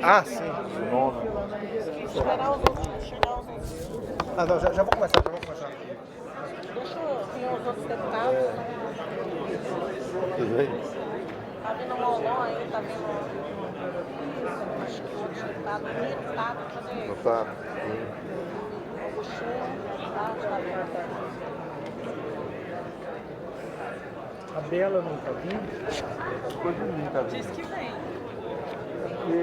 Ah, sim. Esperar os outros. Ah, não, já vou começar, Deixa eu os outros deputados. Tudo bem? Tá vindo um Molon aí, tá vindo. Acho que o deputado Nito, tá? Cadê? Não tá. Agostinho, tá? Está vindo. A Bela não tá vindo? Diz que vem. Porque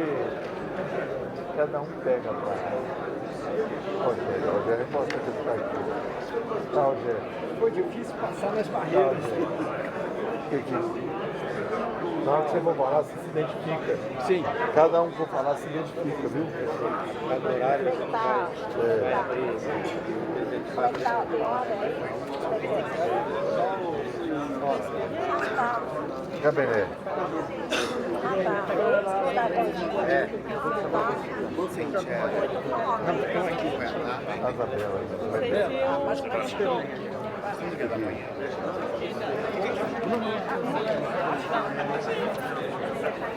cada um pega pra Rogério, mostra que está aqui. Tá, Rogério. Foi difícil passar nas barreiras. Na hora que você for falar, você se identifica. Sim. Cada um que for falar se identifica, viu? Cada horário. Tá. Vai dar hora aí. Gabriel. A Isabela. Acho que está esperando.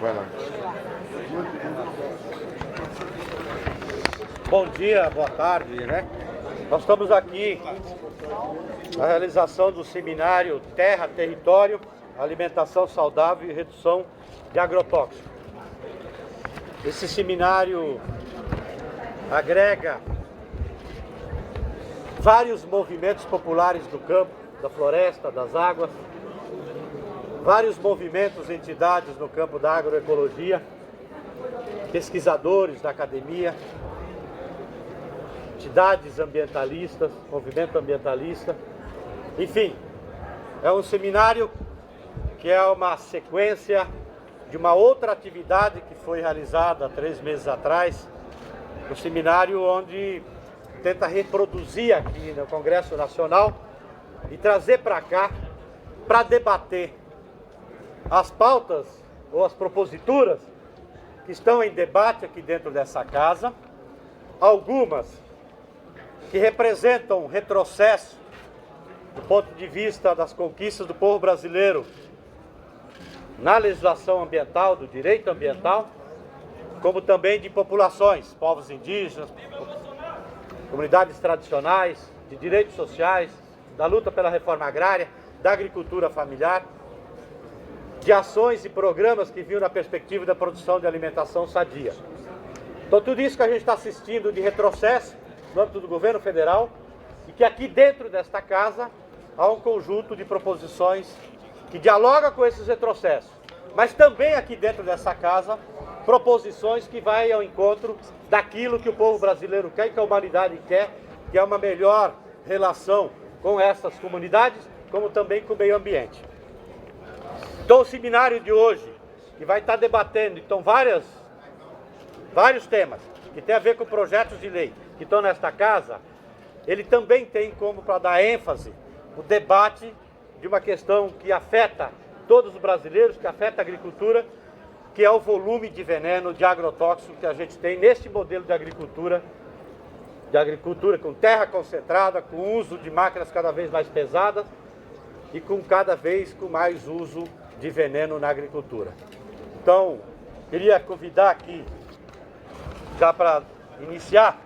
Vai lá. Bom dia, boa tarde, né? Nós estamos aqui na realização do seminário Terra, Território, Alimentação Saudável e Redução de Agrotóxicos. Esse seminário agrega vários movimentos populares do campo, da floresta, das águas, vários movimentos e entidades no campo da agroecologia, pesquisadores da academia, entidades ambientalistas, movimento ambientalista, enfim, é um seminário que é uma sequência de uma outra atividade que foi realizada há 3 meses atrás, um seminário onde tenta reproduzir aqui no Congresso Nacional e trazer para cá para debater as pautas ou as proposituras que estão em debate aqui dentro dessa casa, algumas que representam um retrocesso do ponto de vista das conquistas do povo brasileiro na legislação ambiental, do direito ambiental, como também de populações, povos indígenas, comunidades tradicionais, de direitos sociais, da luta pela reforma agrária, da agricultura familiar, de ações e programas que vinham na perspectiva da produção de alimentação sadia. Então tudo isso que a gente está assistindo de retrocesso no âmbito do governo federal e que aqui dentro desta casa há um conjunto de proposições que dialoga com esses retrocessos, mas também aqui dentro dessa casa proposições que vai ao encontro daquilo que o povo brasileiro quer e que a humanidade quer, que é uma melhor relação com essas comunidades, como também com o meio ambiente. Então o seminário de hoje, que vai estar debatendo então vários temas que tem a ver com projetos de lei que estão nesta casa, ele também tem como para dar ênfase o debate de uma questão que afeta todos os brasileiros, que afeta a agricultura, que é o volume de veneno, de agrotóxico que a gente tem neste modelo de agricultura com terra concentrada, com uso de máquinas cada vez mais pesadas e com cada vez com mais uso de veneno na agricultura. Então, queria convidar aqui, já para iniciar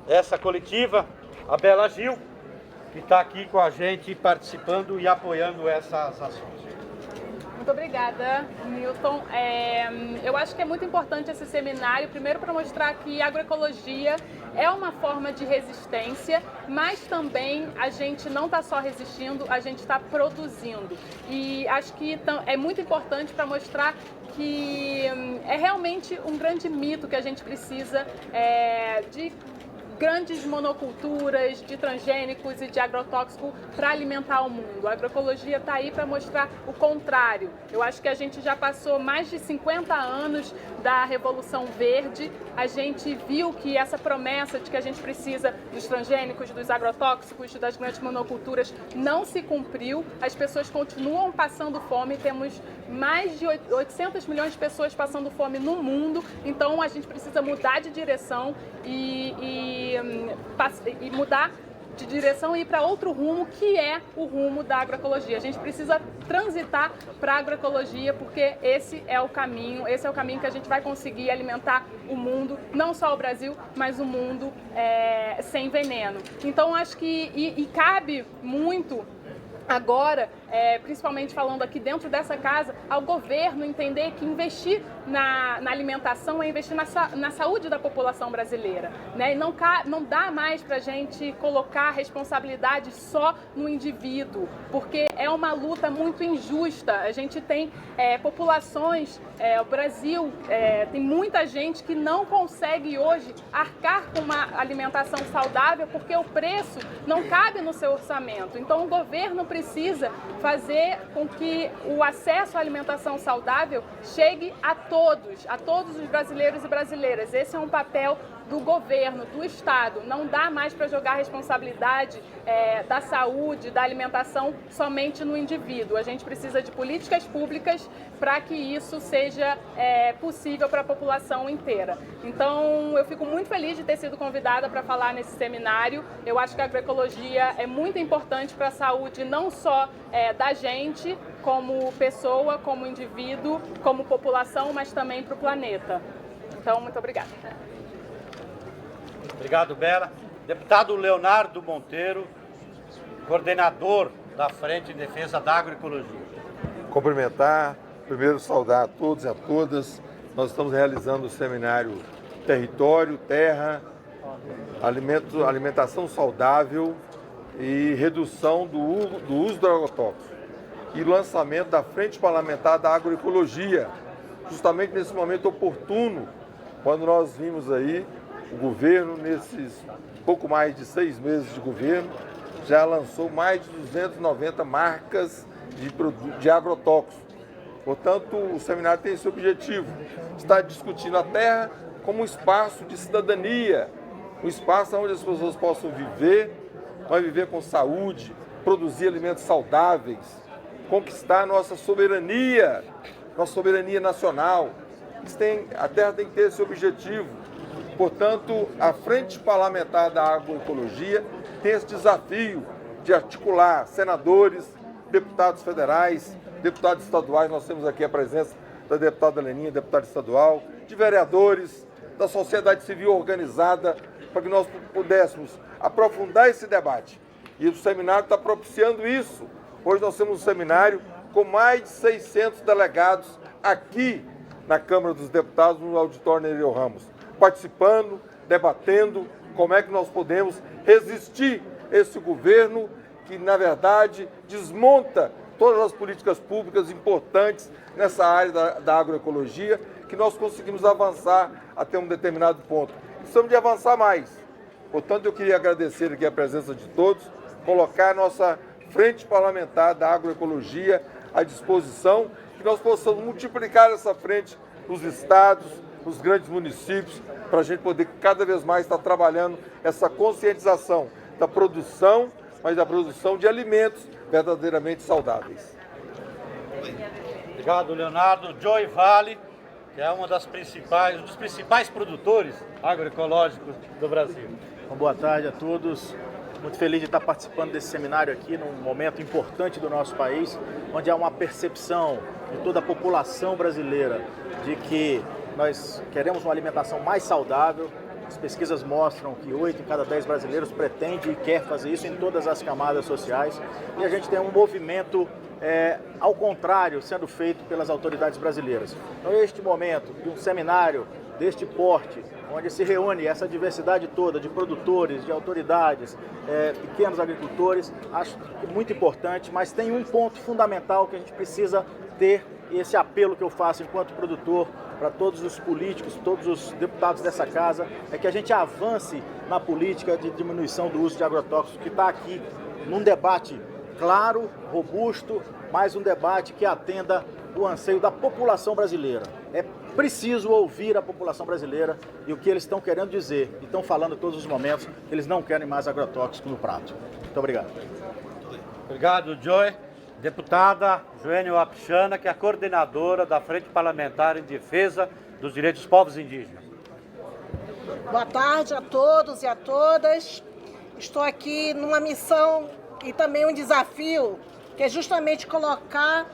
essa coletiva, a Bela Gil, que está aqui com a gente participando e apoiando essas ações. Muito obrigada, Milton. Eu acho que é muito importante esse seminário, primeiro para mostrar que a agroecologia é uma forma de resistência, mas também a gente não está só resistindo, a gente está produzindo. E acho que é muito importante para mostrar que é realmente um grande mito que a gente precisa de grandes monoculturas, de transgênicos e de agrotóxicos para alimentar o mundo. A agroecologia está aí para mostrar o contrário. Eu acho que a gente já passou mais de 50 anos da Revolução Verde, a gente viu que essa promessa de que a gente precisa dos transgênicos, dos agrotóxicos, das grandes monoculturas não se cumpriu, as pessoas continuam passando fome, temos mais de 800 milhões de pessoas passando fome no mundo, então a gente precisa mudar de direção e mudar de direção e ir para outro rumo, que é o rumo da agroecologia. A gente precisa transitar para a agroecologia, porque esse é o caminho que a gente vai conseguir alimentar o mundo, não só o Brasil, mas o mundo sem veneno. Então, acho que cabe muito agora, principalmente falando aqui dentro dessa casa, ao governo entender que investir na alimentação é investir na saúde da população brasileira, né? E não dá mais para a gente colocar responsabilidade só no indivíduo, porque é uma luta muito injusta. A gente tem populações, o Brasil tem muita gente que não consegue hoje arcar com uma alimentação saudável porque o preço não cabe no seu orçamento. Então o governo precisa fazer com que o acesso à alimentação saudável chegue a todos os brasileiros e brasileiras. Esse é um papel do governo, do Estado. Não dá mais para jogar a responsabilidade da saúde, da alimentação somente no indivíduo. A gente precisa de políticas públicas para que isso seja possível para a população inteira. Então, eu fico muito feliz de ter sido convidada para falar nesse seminário. Eu acho que a agroecologia é muito importante para a saúde não só da gente, como pessoa, como indivíduo, como população, mas também para o planeta. Então, muito obrigada. Obrigado, Bela. Deputado Leonardo Monteiro, coordenador da Frente em Defesa da Agroecologia. Cumprimentar, primeiro saudar a todos e a todas. Nós estamos realizando o seminário Território, Terra, Alimentação Saudável e Redução do uso do agrotóxico. E lançamento da Frente Parlamentar da Agroecologia, justamente nesse momento oportuno, quando nós vimos aí o governo, nesses pouco mais de 6 meses de governo, já lançou mais de 290 marcas de agrotóxicos. Portanto, o seminário tem esse objetivo, está discutindo a terra como um espaço de cidadania, um espaço onde as pessoas possam viver, mas viver com saúde, produzir alimentos saudáveis, conquistar nossa soberania nacional. A terra tem que ter esse objetivo. Portanto, a Frente Parlamentar da Agroecologia tem esse desafio de articular senadores, deputados federais, deputados estaduais. Nós temos aqui a presença da deputada Leninha, deputada estadual, de vereadores, da sociedade civil organizada, para que nós pudéssemos aprofundar esse debate. E o seminário está propiciando isso. Hoje nós temos um seminário com mais de 600 delegados aqui na Câmara dos Deputados, no auditório Nereu Ramos, participando, debatendo como é que nós podemos resistir a esse governo que, na verdade, desmonta todas as políticas públicas importantes nessa área da agroecologia, que nós conseguimos avançar até um determinado ponto. Precisamos de avançar mais. Portanto, eu queria agradecer aqui a presença de todos, colocar a nossa Frente Parlamentar da Agroecologia à disposição, que nós possamos multiplicar essa frente nos estados, nos grandes municípios, para a gente poder cada vez mais estar trabalhando essa conscientização da produção, mas da produção de alimentos verdadeiramente saudáveis. Obrigado, Leonardo. Joy Valley, que é um dos principais produtores agroecológicos do Brasil. Boa tarde a todos. muito feliz de estar participando desse seminário aqui, num momento importante do nosso país, onde há uma percepção de toda a população brasileira de que nós queremos uma alimentação mais saudável. As pesquisas mostram que 8 em cada 10 brasileiros pretende e quer fazer isso em todas as camadas sociais. E a gente tem um movimento ao contrário sendo feito pelas autoridades brasileiras. Então, este momento de um seminário deste porte, onde se reúne essa diversidade toda de produtores, de autoridades, pequenos agricultores, acho que é muito importante, mas tem um ponto fundamental que a gente precisa ter, e esse apelo que eu faço enquanto produtor, para todos os políticos, todos os deputados dessa casa, é que a gente avance na política de diminuição do uso de agrotóxicos, que está aqui num debate claro, robusto, mas um debate que atenda o anseio da população brasileira. É preciso ouvir a população brasileira e o que eles estão querendo dizer, e estão falando em todos os momentos, que eles não querem mais agrotóxicos no prato. Muito obrigado. Obrigado, Joey. Deputada Joênia Wapichana, que é a coordenadora da Frente Parlamentar em Defesa dos Direitos dos Povos Indígenas. Boa tarde a todos e a todas. Estou aqui numa missão e também um desafio, que é justamente colocar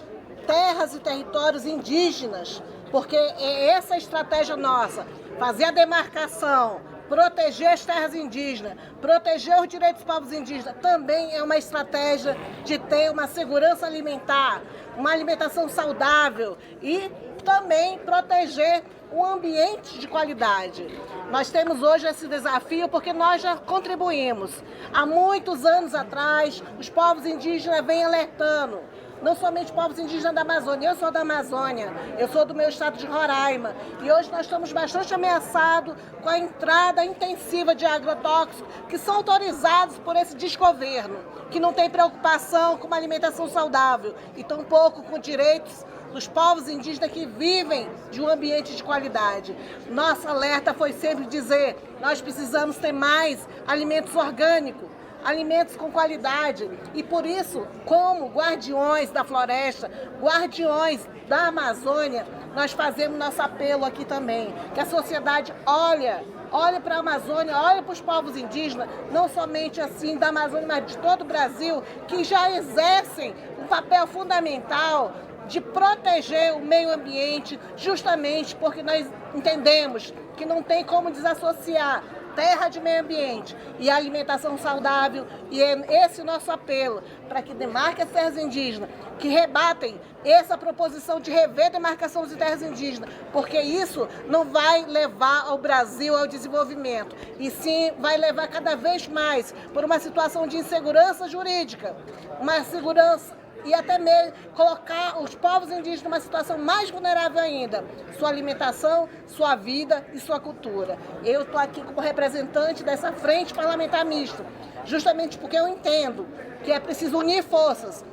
terras e territórios indígenas, porque é essa a estratégia nossa, fazer a demarcação, proteger as terras indígenas, proteger os direitos dos povos indígenas, também é uma estratégia de ter uma segurança alimentar, uma alimentação saudável e também proteger um ambiente de qualidade. Nós temos hoje esse desafio porque nós já contribuímos. Há muitos anos atrás, os povos indígenas vêm alertando, não somente povos indígenas da Amazônia, eu sou da Amazônia, eu sou do meu estado de Roraima, e hoje nós estamos bastante ameaçados com a entrada intensiva de agrotóxicos que são autorizados por esse desgoverno, que não tem preocupação com uma alimentação saudável e tampouco com direitos dos povos indígenas que vivem de um ambiente de qualidade. Nossa alerta foi sempre dizer, nós precisamos ter mais alimentos orgânicos, alimentos com qualidade, e por isso, como guardiões da floresta, guardiões da Amazônia, nós fazemos nosso apelo aqui também, que a sociedade olhe para a Amazônia, olhe para os povos indígenas, não somente assim da Amazônia, mas de todo o Brasil, que já exercem um papel fundamental de proteger o meio ambiente, justamente porque nós entendemos que não tem como desassociar terra de meio ambiente e alimentação saudável, e é esse o nosso apelo, para que demarque as terras indígenas, que rebatem essa proposição de rever a demarcação de terras indígenas, porque isso não vai levar ao Brasil ao desenvolvimento, e sim vai levar cada vez mais por uma situação de insegurança jurídica, uma segurança e até mesmo colocar os povos indígenas numa situação mais vulnerável ainda, sua alimentação, sua vida e sua cultura. Eu estou aqui como representante dessa frente parlamentar mista, justamente porque eu entendo que é preciso unir forças,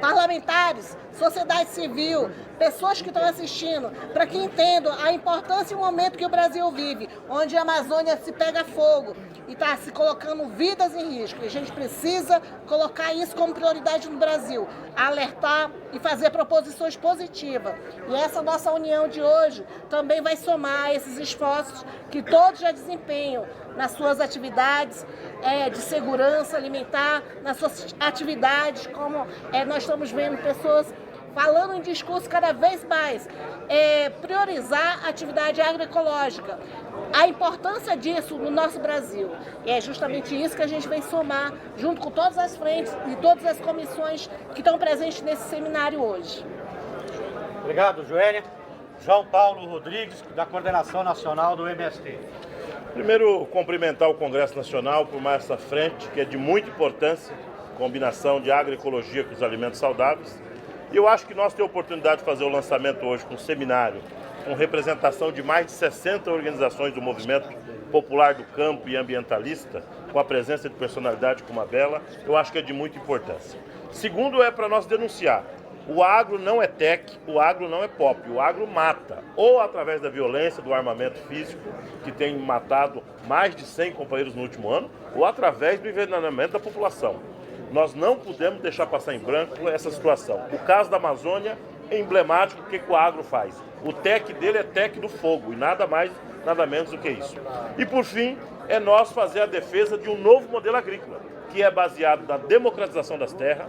parlamentares, sociedade civil, pessoas que estão assistindo, para que entendam a importância e o momento que o Brasil vive, onde a Amazônia se pega fogo e está se colocando vidas em risco. E a gente precisa colocar isso como prioridade no Brasil, alertar e fazer proposições positivas. E essa nossa união de hoje também vai somar esses esforços que todos já desempenham nas suas atividades de segurança alimentar, nas suas atividades, como nós estamos vendo pessoas falando em discurso cada vez mais, priorizar a atividade agroecológica, a importância disso no nosso Brasil. E é justamente isso que a gente vem somar, junto com todas as frentes e todas as comissões que estão presentes nesse seminário hoje. Obrigado, Joênia. João Paulo Rodrigues, da Coordenação Nacional do MST. Primeiro, cumprimentar o Congresso Nacional por mais essa frente, que é de muita importância, combinação de agroecologia com os alimentos saudáveis. E eu acho que nós temos a oportunidade de fazer o lançamento hoje com um seminário, com representação de mais de 60 organizações do movimento popular do campo e ambientalista, com a presença de personalidade como a Bela, eu acho que é de muita importância. Segundo, é para nós denunciar. O agro não é tech, o agro não é pop, o agro mata, ou através da violência, do armamento físico, que tem matado mais de 100 companheiros no último ano, ou através do envenenamento da população. Nós não podemos deixar passar em branco essa situação. O caso da Amazônia é emblemático do que o agro faz. O tech dele é tech do fogo, e nada mais, nada menos do que isso. E por fim, é nós fazer a defesa de um novo modelo agrícola. que é baseado na democratização das terras,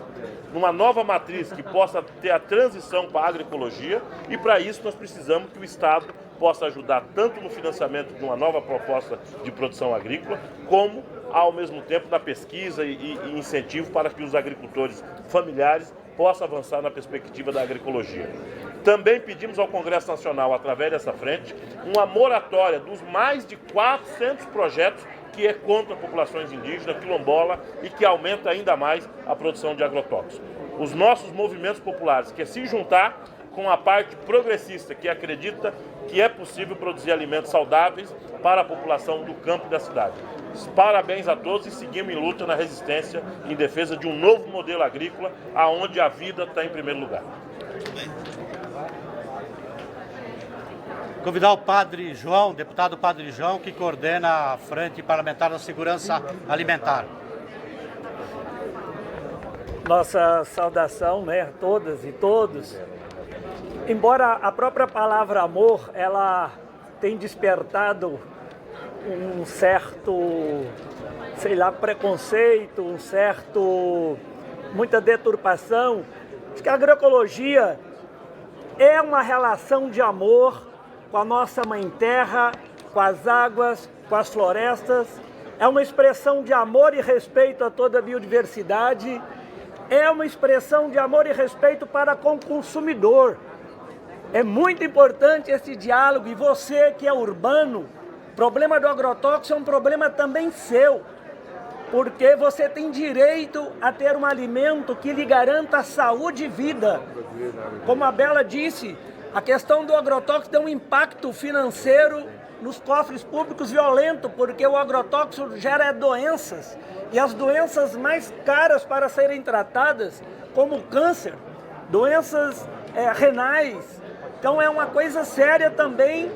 numa nova matriz que possa ter a transição para a agroecologia, e para isso nós precisamos que o Estado possa ajudar tanto no financiamento de uma nova proposta de produção agrícola, como ao mesmo tempo na pesquisa e incentivo para que os agricultores familiares possam avançar na perspectiva da agroecologia. Também pedimos ao Congresso Nacional, através dessa frente, uma moratória dos mais de 400 projetos que é contra populações indígenas, quilombola, e que aumenta ainda mais a produção de agrotóxicos. Os nossos movimentos populares querem se juntar com a parte progressista, que acredita que é possível produzir alimentos saudáveis para a população do campo e da cidade. Parabéns a todos e seguimos em luta na resistência em defesa de um novo modelo agrícola, onde a vida está em primeiro lugar. Convidar o Padre João, deputado Padre João, que coordena a Frente Parlamentar da Segurança Alimentar. Nossa saudação, né, a todas e todos. Embora a própria palavra amor, ela tem despertado um certo, sei lá, preconceito, muita deturpação. Acho que a agroecologia é uma relação de amor com a nossa mãe terra, com as águas, com as florestas. É uma expressão de amor e respeito a toda a biodiversidade. É uma expressão de amor e respeito para com o consumidor. É muito importante esse diálogo, e você que é urbano, o problema do agrotóxico é um problema também seu, porque você tem direito a ter um alimento que lhe garanta saúde e vida. Como a Bela disse, a questão do agrotóxico tem um impacto financeiro nos cofres públicos violento, porque o agrotóxico gera doenças, e as doenças mais caras para serem tratadas, como o câncer, doenças renais. Então é uma coisa séria também,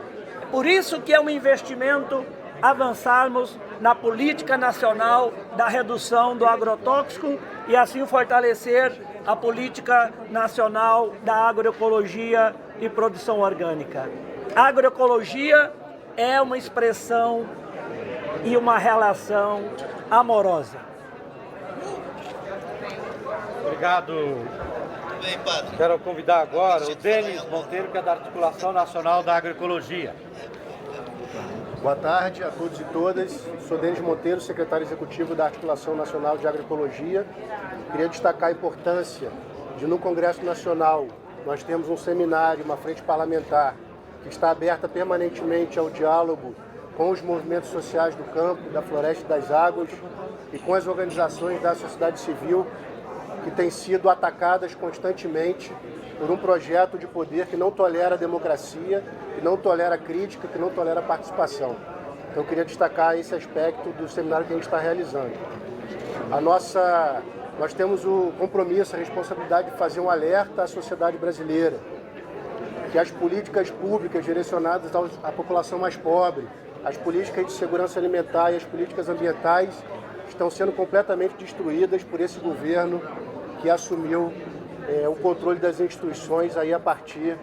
por isso que é um investimento avançarmos na política nacional da redução do agrotóxico e assim fortalecer a política nacional da agroecologia e produção orgânica. A agroecologia é uma expressão e uma relação amorosa. Obrigado. Quero convidar agora o Denis Monteiro, que é da Articulação Nacional da Agroecologia. Boa tarde a todos e todas. Sou Denis Monteiro, secretário executivo da Articulação Nacional de Agroecologia. Queria destacar a importância de, no Congresso Nacional, nós temos um seminário, uma frente parlamentar, que está aberta permanentemente ao diálogo com os movimentos sociais do campo, da floresta e das águas, e com as organizações da sociedade civil, que têm sido atacadas constantemente por um projeto de poder que não tolera a democracia, que não tolera a crítica, que não tolera a participação. Então eu queria destacar esse aspecto do seminário que a gente está realizando. Nós temos o compromisso, a responsabilidade de fazer um alerta à sociedade brasileira, que as políticas públicas direcionadas à população mais pobre, as políticas de segurança alimentar e as políticas ambientais estão sendo completamente destruídas por esse governo que assumiu o controle das instituições aí a partir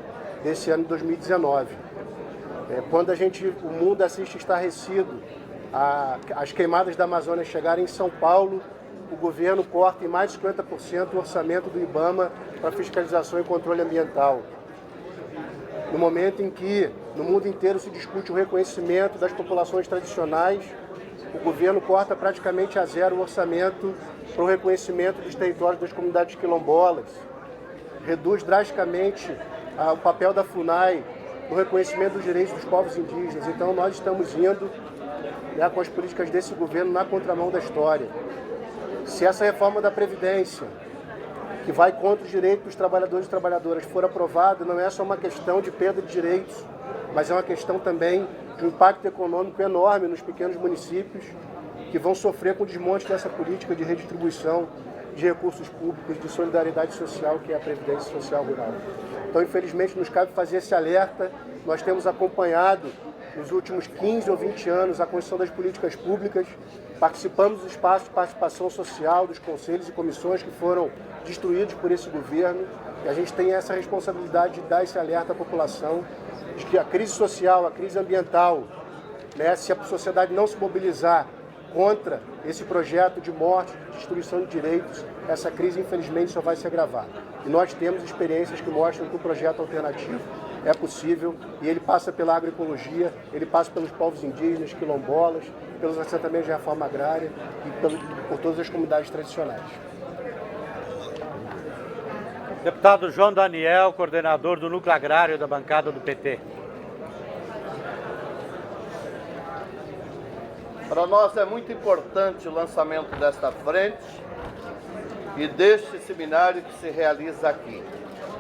desse ano de 2019. Quando o mundo assiste estarrecido as queimadas da Amazônia chegarem em São Paulo, o governo corta em mais de 50% o orçamento do IBAMA para fiscalização e controle ambiental. No momento em que no mundo inteiro se discute o reconhecimento das populações tradicionais, o governo corta praticamente a zero o orçamento para o reconhecimento dos territórios das comunidades quilombolas, reduz drasticamente o papel da FUNAI no reconhecimento dos direitos dos povos indígenas. Então nós estamos indo, com as políticas desse governo, na contramão da história. Se essa reforma da Previdência, que vai contra os direitos dos trabalhadores e trabalhadoras, for aprovada, não é só uma questão de perda de direitos, mas é uma questão também de um impacto econômico enorme nos pequenos municípios que vão sofrer com o desmonte dessa política de redistribuição de recursos públicos, de solidariedade social, que é a Previdência Social Rural. Então, infelizmente, nos cabe fazer esse alerta. Nós temos acompanhado, nos últimos 15 ou 20 anos, a construção das políticas públicas, participamos dos espaços de participação social, dos conselhos e comissões que foram destruídos por esse governo, e a gente tem essa responsabilidade de dar esse alerta à população de que a crise social, a crise ambiental, se a sociedade não se mobilizar contra esse projeto de morte, de destruição de direitos. Essa crise, infelizmente, só vai se agravar. E nós temos experiências que mostram que o projeto alternativo é possível e ele passa pela agroecologia, ele passa pelos povos indígenas, quilombolas, pelos assentamentos de reforma agrária e por todas as comunidades tradicionais. Deputado João Daniel, coordenador do Núcleo Agrário da bancada do PT. Para nós é muito importante o lançamento desta frente e deste seminário que se realiza aqui.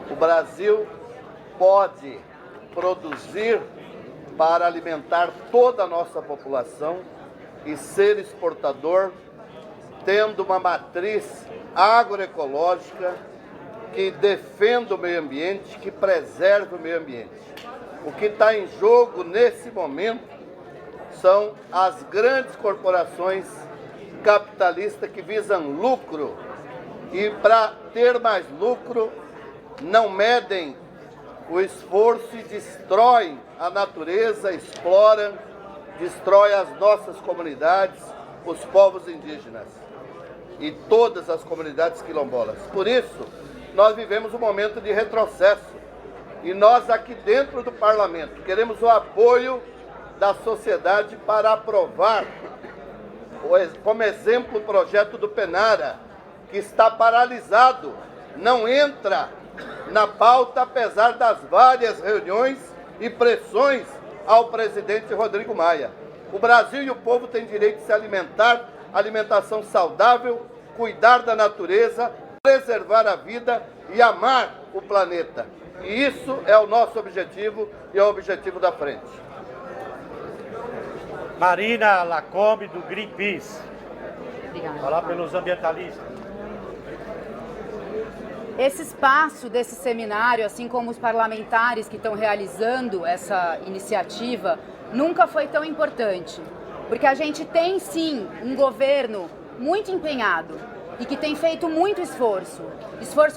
O Brasil pode produzir para alimentar toda a nossa população e ser exportador, tendo uma matriz agroecológica que defenda o meio ambiente, que preserve o meio ambiente. O que está em jogo nesse momento são as grandes corporações capitalistas que visam lucro e, para ter mais lucro, não medem o esforço e destroem a natureza, exploram, destrói as nossas comunidades, os povos indígenas e todas as comunidades quilombolas. Por isso, nós vivemos um momento de retrocesso e nós aqui dentro do parlamento queremos o apoio da sociedade para aprovar, como exemplo, o projeto do Penara, que está paralisado, não entra na pauta, apesar das várias reuniões e pressões ao presidente Rodrigo Maia. O Brasil e o povo têm direito de se alimentar, alimentação saudável, cuidar da natureza, preservar a vida e amar o planeta. E isso é o nosso objetivo e é o objetivo da frente. Marina Lacombe, do Greenpeace. Obrigada. Falar pelos ambientalistas. Esse espaço desse seminário, assim como os parlamentares que estão realizando essa iniciativa, nunca foi tão importante. Porque a gente tem, sim, um governo muito empenhado e que tem feito muito esforço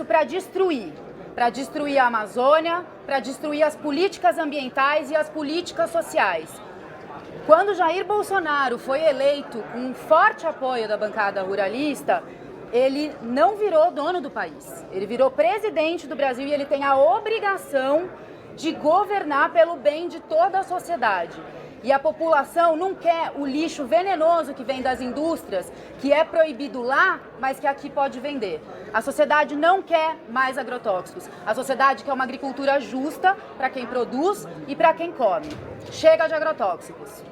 para destruir a Amazônia, para destruir as políticas ambientais e as políticas sociais. Quando Jair Bolsonaro foi eleito com um forte apoio da bancada ruralista, ele não virou dono do país. Ele virou presidente do Brasil e ele tem a obrigação de governar pelo bem de toda a sociedade. E a população não quer o lixo venenoso que vem das indústrias, que é proibido lá, mas que aqui pode vender. A sociedade não quer mais agrotóxicos. A sociedade quer uma agricultura justa para quem produz e para quem come. Chega de agrotóxicos.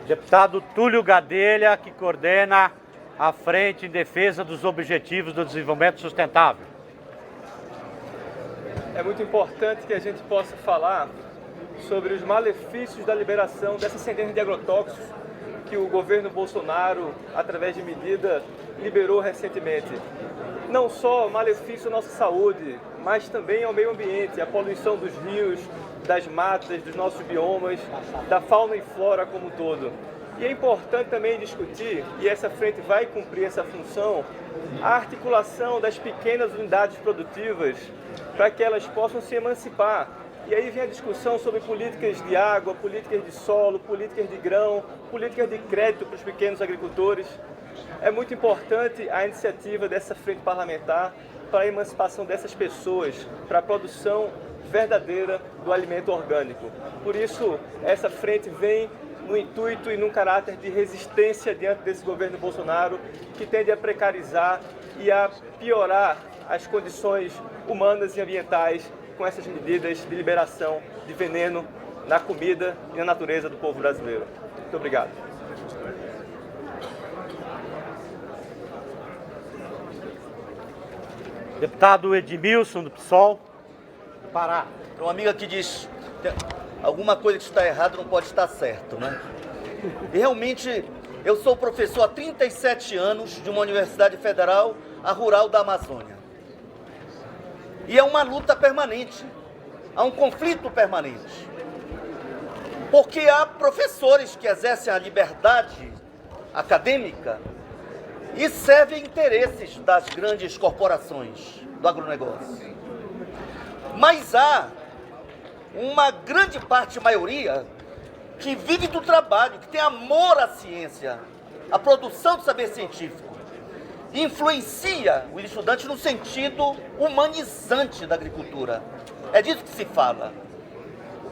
Deputado Túlio Gadelha, que coordena a Frente em Defesa dos Objetivos do Desenvolvimento Sustentável. É muito importante que a gente possa falar sobre os malefícios da liberação dessa centena de agrotóxicos que o governo Bolsonaro, através de medida, liberou recentemente. Não só malefício à nossa saúde, mas também ao meio ambiente, a poluição dos rios, das matas, dos nossos biomas, da fauna e flora como um todo. E é importante também discutir, e essa frente vai cumprir essa função, a articulação das pequenas unidades produtivas para que elas possam se emancipar. E aí vem a discussão sobre políticas de água, políticas de solo, políticas de grão, políticas de crédito para os pequenos agricultores. É muito importante a iniciativa dessa frente parlamentar para a emancipação dessas pessoas, para a produção verdadeira do alimento orgânico. Por isso, essa frente vem no intuito e num caráter de resistência diante desse governo Bolsonaro, que tende a precarizar e a piorar as condições humanas e ambientais com essas medidas de liberação de veneno na comida e na natureza do povo brasileiro. Muito obrigado. Deputado Edmilson, do PSOL, do Pará. Um amigo aqui diz, alguma coisa que está errada não pode estar certo, né? E realmente, eu sou professor há 37 anos de uma universidade federal, a rural da Amazônia. E é uma luta permanente, há um conflito permanente. Porque há professores que exercem a liberdade acadêmica e servem interesses das grandes corporações do agronegócio. Mas há uma grande parte, maioria, que vive do trabalho, que tem amor à ciência, à produção do saber científico, influencia o estudante no sentido humanizante da agricultura. É disso que se fala.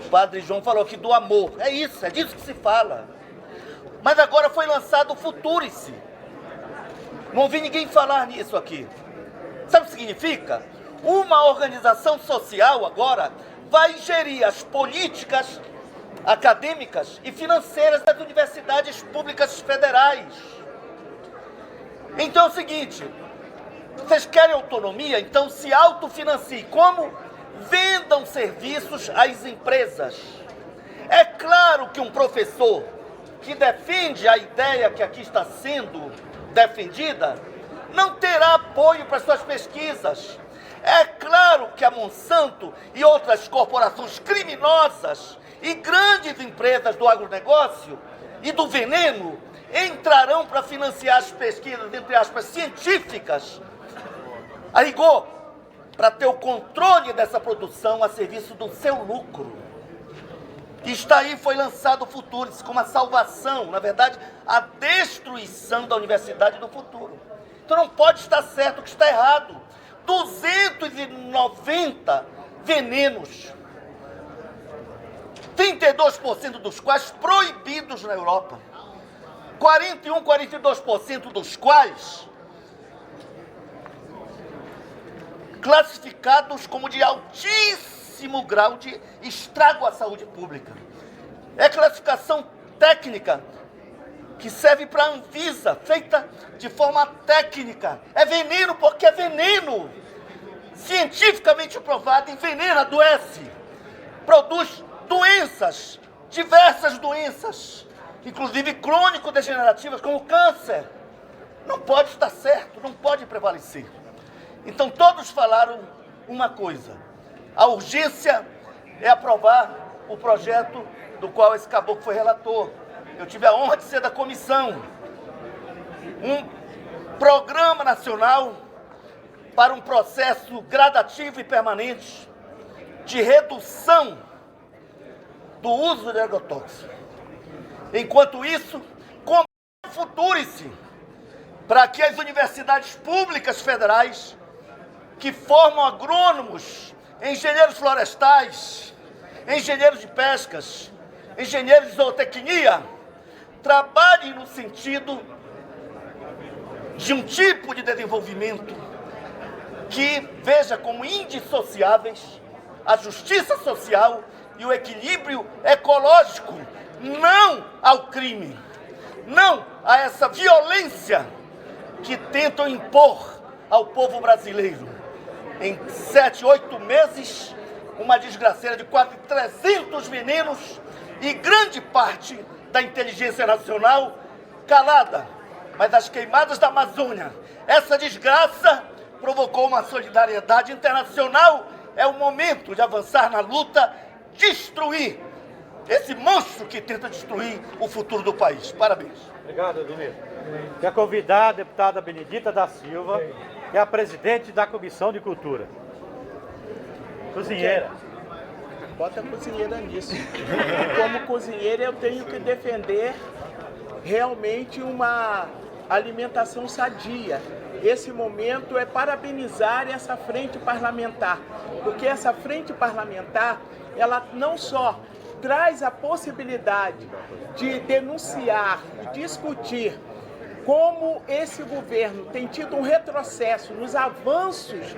O padre João falou aqui do amor. É isso, é disso que se fala. Mas agora foi lançado o Futurice. Não ouvi ninguém falar nisso aqui. Sabe o que significa? Uma organização social agora vai gerir as políticas acadêmicas e financeiras das universidades públicas federais. Então é o seguinte, vocês querem autonomia? Então se autofinanciem. Como? Vendam serviços às empresas. É claro que um professor que defende a ideia que aqui está sendo defendida não terá apoio para suas pesquisas. É claro que a Monsanto e outras corporações criminosas e grandes empresas do agronegócio e do veneno entrarão para financiar as pesquisas, entre aspas, científicas, a rigor, para ter o controle dessa produção a serviço do seu lucro. E está aí, foi lançado o Futurice como a salvação, na verdade, a destruição da universidade do futuro. Então não pode estar certo o que está errado. 290 venenos, 32% dos quais proibidos na Europa, 42% dos quais classificados como de altíssimo grau de estrago à saúde pública. É classificação técnica que serve para a Anvisa, feita de forma técnica. É veneno porque é veneno. Cientificamente provado, envenena, adoece. Produz doenças, diversas doenças, inclusive crônico-degenerativas, como câncer. Não pode estar certo, não pode prevalecer. Então todos falaram uma coisa: a urgência é aprovar o projeto do qual esse caboclo foi relator. Eu tive a honra de ser da comissão. Um programa nacional para um processo gradativo e permanente de redução do uso de agrotóxicos. Enquanto isso, combate o Futurice para que as universidades públicas federais, que formam agrônomos, engenheiros florestais, engenheiros de pescas, engenheiros de zootecnia, trabalhem no sentido de um tipo de desenvolvimento que veja como indissociáveis a justiça social e o equilíbrio ecológico, não ao crime, não a essa violência que tentam impor ao povo brasileiro. Em 7, 8 meses, uma desgraceira de quase 300 venenos e grande parte da inteligência nacional calada. Mas as queimadas da Amazônia, essa desgraça provocou uma solidariedade internacional. É o momento de avançar na luta, destruir esse monstro que tenta destruir o futuro do país. Parabéns. Obrigado, Ademir. Quer convidar a deputada Benedita da Silva, que é a presidente da Comissão de Cultura. Cozinheira. Bota a cozinheira nisso. Como cozinheira, eu tenho que defender realmente uma alimentação sadia. Esse momento é parabenizar essa frente parlamentar, porque essa frente parlamentar, ela não só traz a possibilidade de denunciar e discutir como esse governo tem tido um retrocesso nos avanços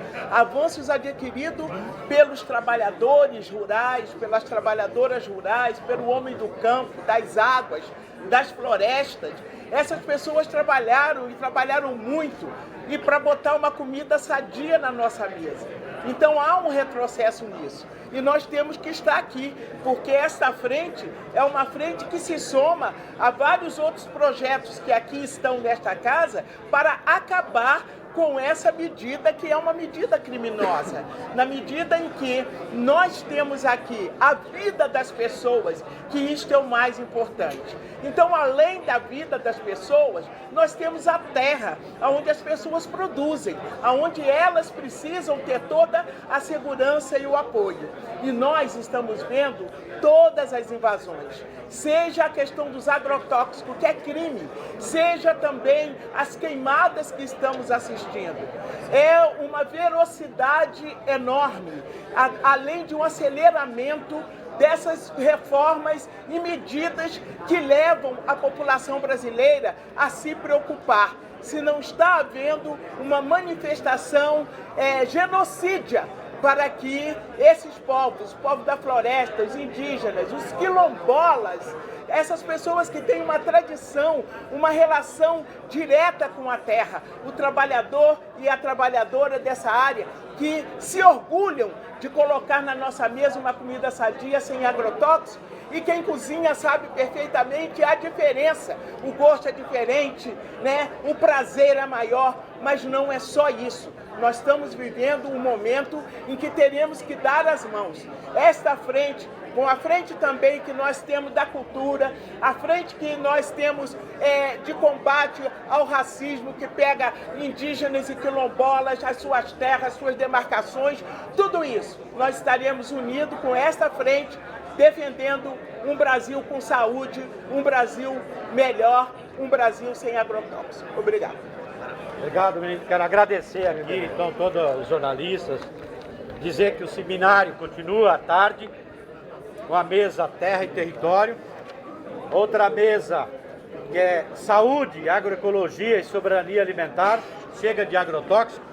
adquiridos pelos trabalhadores rurais, pelas trabalhadoras rurais, pelo homem do campo, das águas, das florestas. Essas pessoas trabalharam e trabalharam muito e para botar uma comida sadia na nossa mesa. Então há um retrocesso nisso. E nós temos que estar aqui, porque esta frente é uma frente que se soma a vários outros projetos que aqui estão nesta casa para acabar com essa medida que é uma medida criminosa, na medida em que nós temos aqui a vida das pessoas, que isto é o mais importante. Então, além da vida das pessoas, nós temos a terra, onde as pessoas produzem, onde elas precisam ter toda a segurança e o apoio. E nós estamos vendo todas as invasões, seja a questão dos agrotóxicos, que é crime, seja também as queimadas que estamos assistindo. É uma velocidade enorme, além de um aceleramento dessas reformas e medidas que levam a população brasileira a se preocupar. Se não está havendo uma manifestação genocídia para que esses povos, o povo da floresta, os indígenas, os quilombolas, essas pessoas que têm uma tradição, uma relação direta com a terra, o trabalhador e a trabalhadora dessa área, que se orgulham de colocar na nossa mesa uma comida sadia, sem agrotóxicos, e quem cozinha sabe perfeitamente a diferença. O gosto é diferente, né? O prazer é maior, mas não é só isso. Nós estamos vivendo um momento em que teremos que dar as mãos. Esta frente, com a frente também que nós temos da cultura, a frente que nós temos de combate ao racismo, que pega indígenas e quilombolas, as suas terras, as suas demarcações, tudo isso, nós estaremos unidos com esta frente, defendendo um Brasil com saúde, um Brasil melhor, um Brasil sem agrotóxicos. Obrigado. Obrigado, ministro. Quero agradecer aqui, então, todos os jornalistas, dizer que o seminário continua à tarde, com a mesa Terra e Território, outra mesa que é Saúde, Agroecologia e Soberania Alimentar, chega de agrotóxico,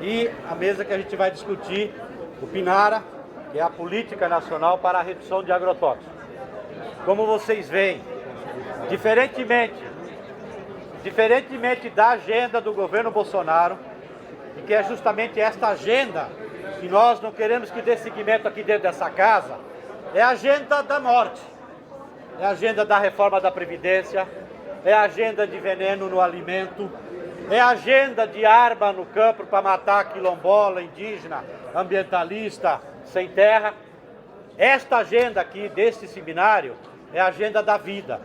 e a mesa que a gente vai discutir, o PNARA, que é a Política Nacional para a Redução de Agrotóxicos. Como vocês veem, diferentemente da agenda do governo Bolsonaro, e que é justamente esta agenda que nós não queremos que dê seguimento aqui dentro dessa casa, é a agenda da morte, é a agenda da reforma da Previdência, é a agenda de veneno no alimento, é a agenda de arma no campo para matar quilombola, indígena, ambientalista, sem terra. Esta agenda aqui deste seminário é a agenda da vida,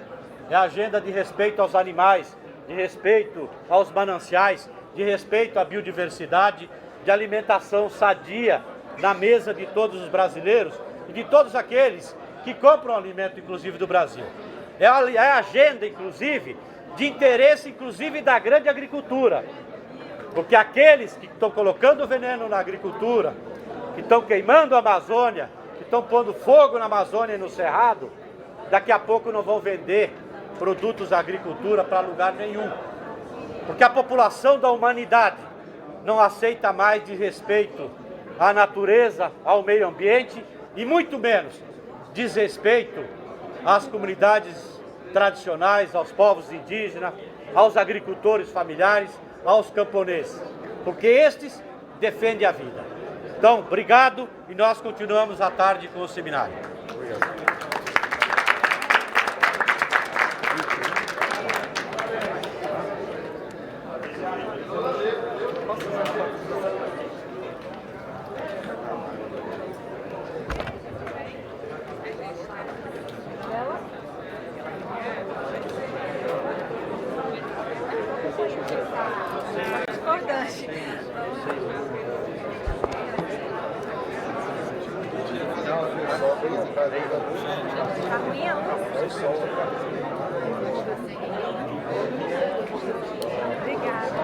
é a agenda de respeito aos animais, de respeito aos mananciais, de respeito à biodiversidade, de alimentação sadia na mesa de todos os brasileiros e de todos aqueles que compram alimento, inclusive do Brasil. É a agenda, inclusive, de interesse, inclusive, da grande agricultura, porque aqueles que estão colocando veneno na agricultura, que estão queimando a Amazônia, que estão pondo fogo na Amazônia e no Cerrado, daqui a pouco não vão vender produtos da agricultura para lugar nenhum. Porque a população da humanidade não aceita mais desrespeito à natureza, ao meio ambiente e muito menos desrespeito às comunidades tradicionais, aos povos indígenas, aos agricultores familiares, aos camponeses. Porque estes defendem a vida. Então, obrigado, e nós continuamos à tarde com o seminário. Obrigado. Obrigada.